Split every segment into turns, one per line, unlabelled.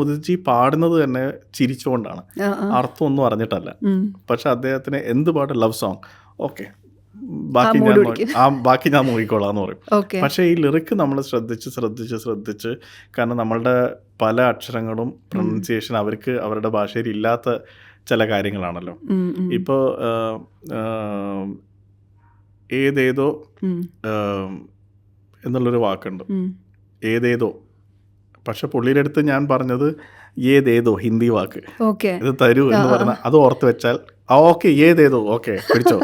ഉദിച്ചി പാടുന്നത് തന്നെ ചിരിച്ചുകൊണ്ടാണ്,
ആ, ആ.
അർത്ഥമൊന്നും അറിഞ്ഞിട്ടല്ല.
ഉം.
പക്ഷെ അദ്ദേഹത്തിന് എന്ത് പാട്ട്, ലവ് സോങ്, ഓക്കെ
ആ മൂഡ് പിടിക്കും.
ബാക്കി ഞാൻ നോക്കിക്കോളാം എന്ന് പറയും.
ഓക്കെ.
പക്ഷേ ഈ ലിറിക്ക് നമ്മൾ ശ്രദ്ധിച്ച് കാരണം നമ്മളുടെ പല അക്ഷരങ്ങളും പ്രൊനൗൺസിയേഷൻ അവർക്ക് അവരുടെ ഭാഷയിൽ ഇല്ലാത്ത ചില കാര്യങ്ങളാണല്ലോ.
ഉം, ഉം.
ഇപ്പോൾ ഏതേതോ
ഉം,
എന്നുള്ളൊരു വാക്കുണ്ട്,
ഉം.
ഏതേതോ. പക്ഷെ പുള്ളിയുടെ അടുത്ത് ഞാൻ പറഞ്ഞത് ഏതേതോ ഹിന്ദി വാക്ക്,
ഓക്കെ.
ഇത് തരൂ എന്ന് പറഞ്ഞ അത് ഓർത്ത് വെച്ചാൽ ഓക്കെ ഏതേതോ ഓക്കെ പിടിച്ചോ.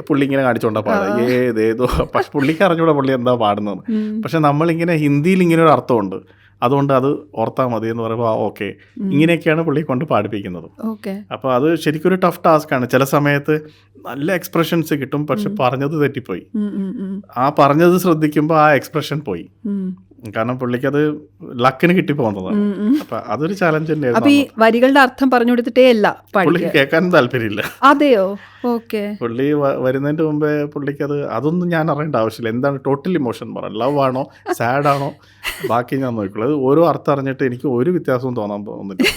പുള്ളി ഇങ്ങനെ കാണിച്ചോണ്ടാ പാടുക ഏതേതോ. പക്ഷെ പുള്ളിക്ക് അറിഞ്ഞൂടാ പുള്ളി എന്താ പാടുന്നത്.
ഉം.
പക്ഷെ നമ്മളിങ്ങനെ ഹിന്ദിയിൽ ഇങ്ങനെ ഒരു അർത്ഥമുണ്ട്, അതുകൊണ്ട് അത് ഓർത്താൽ മതി എന്ന് പറയുമ്പോൾ ഓക്കെ, ഇങ്ങനെയൊക്കെയാണ് പുള്ളി കൊണ്ട് പാടിപ്പിക്കുന്നത്.
ഓക്കെ.
അപ്പോൾ അത് ശരിക്കും ഒരു ടഫ് ടാസ്ക്കാണ്. ചില സമയത്ത് നല്ല എക്സ്പ്രഷൻസ് കിട്ടും, പക്ഷെ പറഞ്ഞത് തെറ്റിപ്പോയി.
ഉം, ഉം, ഉം.
ആ പറഞ്ഞത് ശ്രദ്ധിക്കുമ്പോൾ ആ എക്സ്പ്രഷൻ പോയി.
ഉം.
കാരണം പുള്ളിക്കത് ലക്കിന് കിട്ടിപ്പോകുന്നതാണ്.
ഉം, ഉം.
അപ്പം അതൊരു ചാലഞ്ച്
അപ്പൊ ഈ
തന്നെയായിരുന്നു.
വരികളുടെ അർത്ഥം പറഞ്ഞു കൊടുത്തിട്ടേ അല്ല
പുള്ളിക്ക്
പഠിക്കുക.
കേൾക്കാനും താല്പര്യമില്ല.
അതെയോ? ഓക്കെ.
പുള്ളി വരുന്നതിൻ്റെ മുമ്പേ പുള്ളിക്കത് അതൊന്നും ഞാൻ അറിയേണ്ട ആവശ്യമില്ല. എന്താണ് ടോട്ടൽ ഇമോഷൻ പറ, ലവ് ആണോ സാഡ് ആണോ ബാക്കി ഞാൻ നോക്കിയുള്ളൂ. അത് ഓരോ അർത്ഥം അറിഞ്ഞിട്ട് എനിക്ക് ഒരു വ്യത്യാസവും തോന്നാൻ തോന്നുന്നില്ല.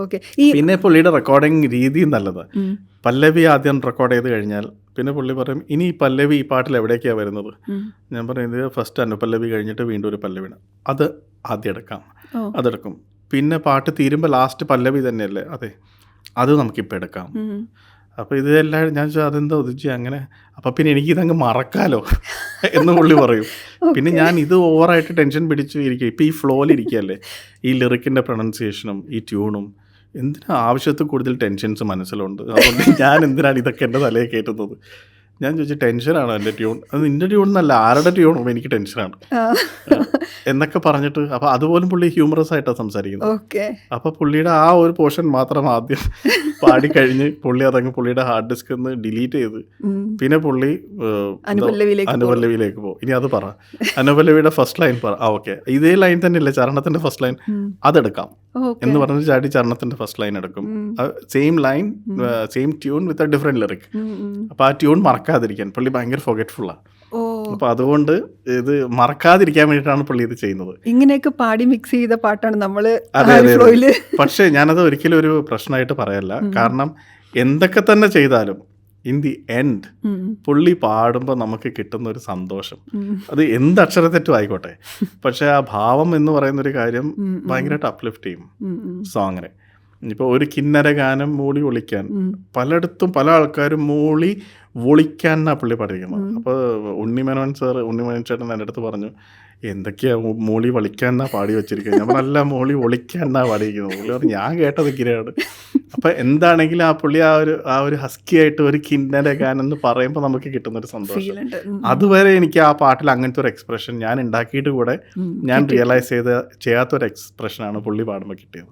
ഓക്കെ. ഈ
പിന്നെ പുള്ളിയുടെ റെക്കോർഡിങ് രീതിയും നല്ലത്.
ഉം,
പല്ലവി ആദ്യം റെക്കോർഡ് ചെയ്ത് കഴിഞ്ഞാൽ പിന്നെ പുള്ളി പറയും ഇനി ഈ പല്ലവി ഈ പാട്ടിൽ എവിടേക്കാണ് വരുന്നത്.
ഉം.
ഞാൻ പറയും ഇത് ഫസ്റ്റ് അനുപല്ലവി കഴിഞ്ഞിട്ട് വീണ്ടും ഒരു പല്ലവിയാണ്, അത് ആദ്യം എടുക്കാം,
ഓ.
അതെടുക്കും. പിന്നെ പാട്ട് തീരുമ്പോൾ ലാസ്റ്റ് പല്ലവി തന്നെയല്ലേ, അതെ അത് നമുക്കിപ്പോൾ എടുക്കാം.
ഉം.
അപ്പോൾ ഇതെല്ലാം ഞാൻ ചോദിച്ചാൽ അതെന്താ ഉദിച്ചു അങ്ങനെ, അപ്പോൾ പിന്നെ എനിക്കിതങ്ങ് മറക്കാലോ എന്ന് പുള്ളി പറയും. പിന്നെ ഞാൻ ഇത് ഓവറായിട്ട് ടെൻഷൻ പിടിച്ചു ഇരിക്കും. ഇപ്പോൾ ഈ ഫ്ലോയിലിരിക്കുകയല്ലേ, ഈ ലിറിക്കിൻ്റെ പ്രൊനൗൺസിയേഷനും ഈ ട്യൂണും എന്തിനാ ആവശ്യത്തിൽ കൂടുതൽ ടെൻഷൻസ് മനസ്സിലുണ്ട്. അതുകൊണ്ട് ഞാൻ എന്തിനാണ് ഇതൊക്കെ എൻ്റെ തലയിൽ കയറ്റുന്നത്. ഞാൻ ചോദിച്ചു ടെൻഷനാണോ എൻ്റെ ട്യൂൺ, അത് നിൻ്റെ ട്യൂൺ എന്നല്ല ആരുടെ ട്യൂണും എനിക്ക് ടെൻഷനാണ്
ആ.
എന്നൊക്കെ പറഞ്ഞിട്ട്. അപ്പോൾ അതുപോലും പുള്ളി ഹ്യൂമറസ് ആയിട്ടാണ് സംസാരിക്കുന്നത്.
ഓക്കെ.
അപ്പോൾ പുള്ളിയുടെ ആ ഒരു പോർഷൻ മാത്രം ആദ്യം പാടിക്കഴിഞ്ഞ് പുള്ളി അതങ്ങ് പുള്ളിയുടെ ഹാർഡ് ഡിസ്കിൽ നിന്ന് ഡിലീറ്റ് ചെയ്ത്
ഉം.
പിന്നെ പുള്ളി
അനുപല്ലവിയിലേക്ക്
അനുപല്ലവിയിലേക്ക് പോകും. ഇനി അത് പറ, അനുപല്ലവിയുടെ ഫസ്റ്റ് ലൈൻ പറ. ഓക്കെ ഇതേ ലൈൻ തന്നെയല്ലേ ചരണത്തിൻ്റെ ഫസ്റ്റ് ലൈൻ, അതെടുക്കാം
ഓക്കെ.
എന്ന് പറഞ്ഞ് ചാടി ചരണത്തിൻ്റെ ഫസ്റ്റ് ലൈൻ എടുക്കും. Same line same tune with a different lyric. അപ്പോൾ ആ ട്യൂൺ മറക്കാതിരിക്കാൻ പുള്ളി ഭയങ്കര ഫൊഗറ്റ്ഫുള്ളാണ്.
ഓ.
അപ്പോൾ അതുകൊണ്ട് ഇത് മറക്കാതിരിക്കാൻ വേണ്ടിയിട്ടാണ് പുള്ളി ഇത് ചെയ്യുന്നത്.
ഇങ്ങനെയൊക്കെ പാടി മിക്സ് ചെയ്ത പാട്ടാണ് നമ്മള്
അതെ അതെ
ഫ്ലോയില്.
പക്ഷേ ഞാനത് ഒരിക്കലും ഒരു പ്രശ്നമായിട്ട് പറയല്ല. കാരണം എന്തൊക്കെ തന്നെ ചെയ്താലും ഇൻ ദി എൻഡ് പുള്ളി പാടുമ്പോൾ നമുക്ക് കിട്ടുന്ന ഒരു സന്തോഷം, അത് എന്ത് അക്ഷരത്തെറ്റും ആയിക്കോട്ടെ, പക്ഷേ ആ ഭാവം എന്ന് പറയുന്നൊരു കാര്യം ഭയങ്കരമായിട്ട് അപ്ലിഫ്റ്റ് ചെയ്യും സോങ്ങിനെ. ഇപ്പോൾ ഒരു കിന്നര ഗാനം മൂളി ഒളിക്കാൻ, പലയിടത്തും പല ആൾക്കാരും മൂളി ഒളിക്കാൻ എന്നാണ് പുള്ളി പഠിക്കുന്നത്. അപ്പോൾ ഉണ്ണിമേനോൻ ചേട്ടൻ എൻ്റെ അടുത്ത് പറഞ്ഞു എന്തൊക്കെയാ മൂളി വളിക്കാൻ എന്നാ പാടി വെച്ചിരിക്കുന്നത്. ഞാൻ നല്ല മൂളി ഒളിക്കാൻ എന്നാ പാടിയിരിക്കുന്നത്. പുള്ളി പറഞ്ഞു ഞാൻ കേട്ടത് ഇങ്ങനെയാണ്. അപ്പം എന്താണെങ്കിലും ആ പുള്ളി ആ ഒരു ഹസ്കി ആയിട്ട് ഒരു കിന്നര ഗാനം എന്ന് പറയുമ്പോൾ നമുക്ക് കിട്ടുന്നൊരു സന്തോഷം. അതുവരെ എനിക്ക് ആ പാട്ടിൽ അങ്ങനത്തെ ഒരു എക്സ്പ്രഷൻ ഞാൻ ഉണ്ടാക്കിയിട്ട് കൂടെ ഞാൻ റിയലൈസ് ചെയ്യാത്തൊരു എക്സ്പ്രഷനാണ് പുള്ളി പാടുമ്പോൾ കിട്ടിയത്.